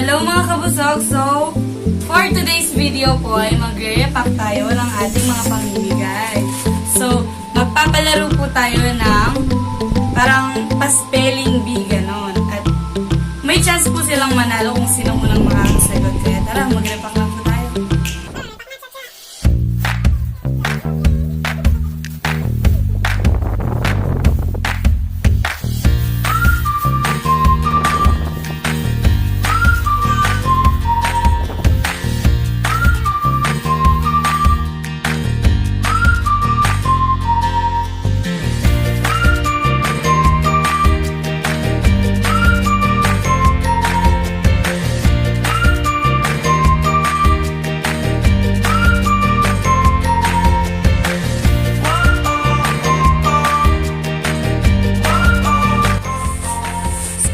Hello mga kabusog! So, for today's video po ay magre-repack tayo ng ating mga pamimigay. So, magpapalaro po tayo ng parang pa-spelling bee, ganon. At may chance po silang manalo kung sino unang makakasagot. Kaya tara, mag-repack lang po tayo.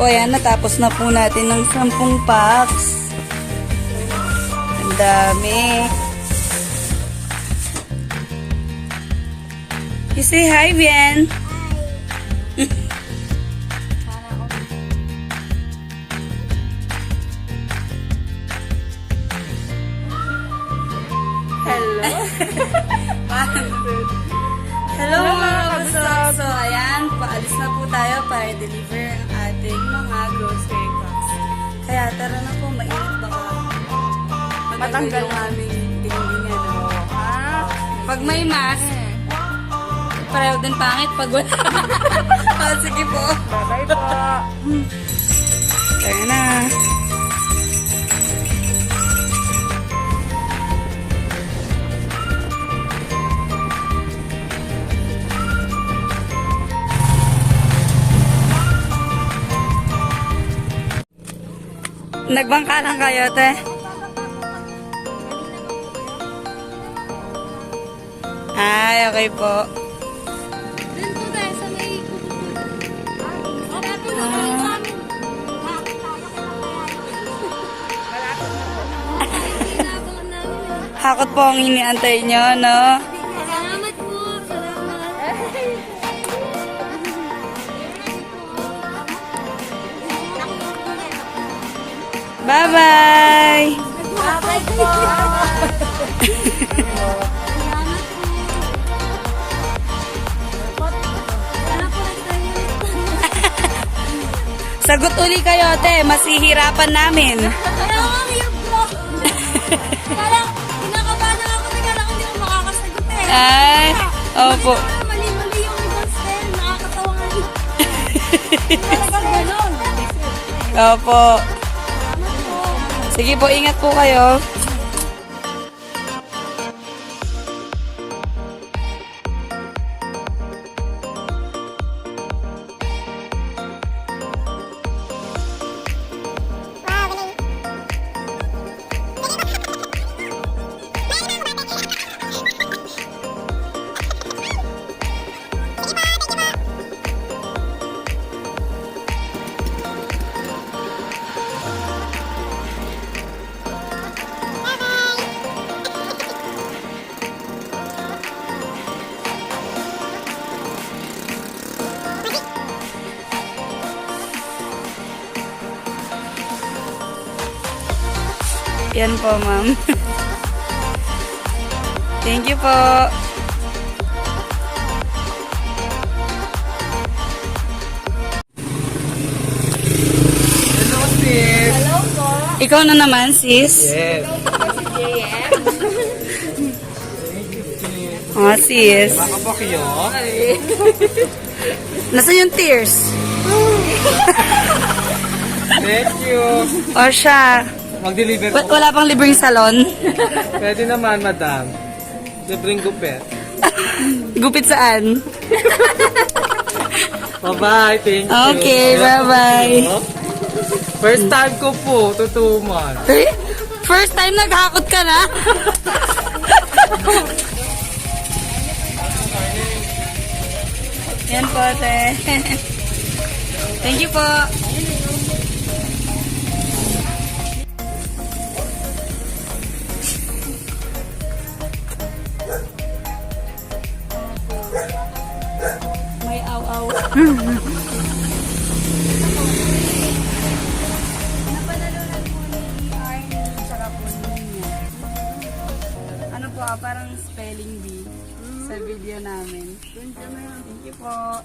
So, ayan, natapos na po natin ng 10 packs. Ang dami. You say hi, Bien. Hello. Hello mga kabusog! So, ayan, paalis na po tayo para deliver ang ating mga grocery box. Kaya tara na po, mainit baka matanggal namin tingin niya. No? Pag may mask, pareho din pangit pag wala. Sige po. Bye po. Tara na. Nagbangka lang kayo, te. Ay, okay po. Doon po tayo sa may Hakot po ang iniantay nyo, no? Salamat po. Salamat. Bye-bye! Bye po. Sagot uli kayo, te. Masihirapan namin. Kaya nga hirap po. Kala, kinakabahan na ako. Kala ko hindi ko makakasagot eh. Ay, opo. Mali-mali yung ibang style. Nakakatawa nga rin. Talagang ganon. Opo. Sige po, ingat po kayo. Yan po, ma'am. Thank you po. Hello, sis. Hello po. Ikaw na naman, sis. Yes. Oh, sis. Baka po kayo. Nasaan yung tears? Thank you. O siya. Mag-deliver po. Wala pang libreng salon? Pwede naman, madam. Libreng gupit. Gupit saan? Bye-bye. Thank you. Okay, bye-bye. First time ko po. Totoo man. Eh? First time naghakot ka na? Yan po, te. Thank you po. May aw-aw. parang spelling bee sa video namin. Thank you po.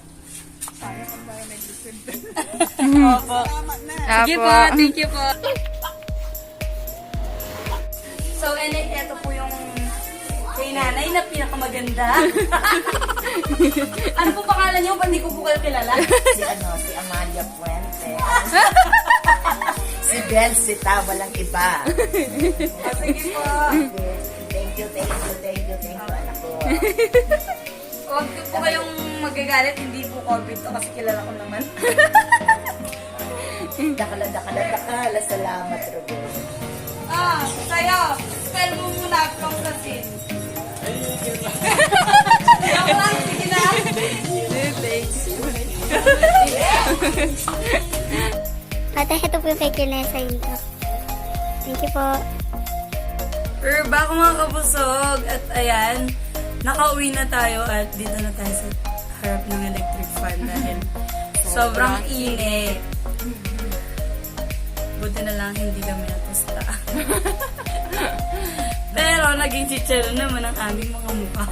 Opo. Sige po, thank you po. So, ito po yung kay nanay na pinakamaganda. Ano po pangalan niyo? Ba't di ko po kayo kilala? Si Amalia Puente. Si Belsita, walang iba. Sige po. Thank you, anak ko. Huwag po kayong magagalit, hindi po COVID to kasi kilala ko naman. Dakala, salamat, Rubo. Sa'yo, spell mo muna from sa sin. Ako lang, sige na. Ate, ito po yung kay Kinesa intro. Thank you po. We're back mga kabusog. At ayan, nakauwi na tayo at dito na tayo sa harap ng electric fan dahil sobrang init. Buti na lang hindi kami natusta. Pero naging chichero naman ang aming mga mukha.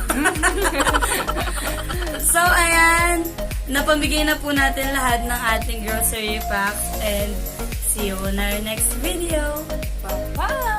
So ayan, napamigay na po natin lahat ng ating grocery packs and see you on our next video. Bye-bye!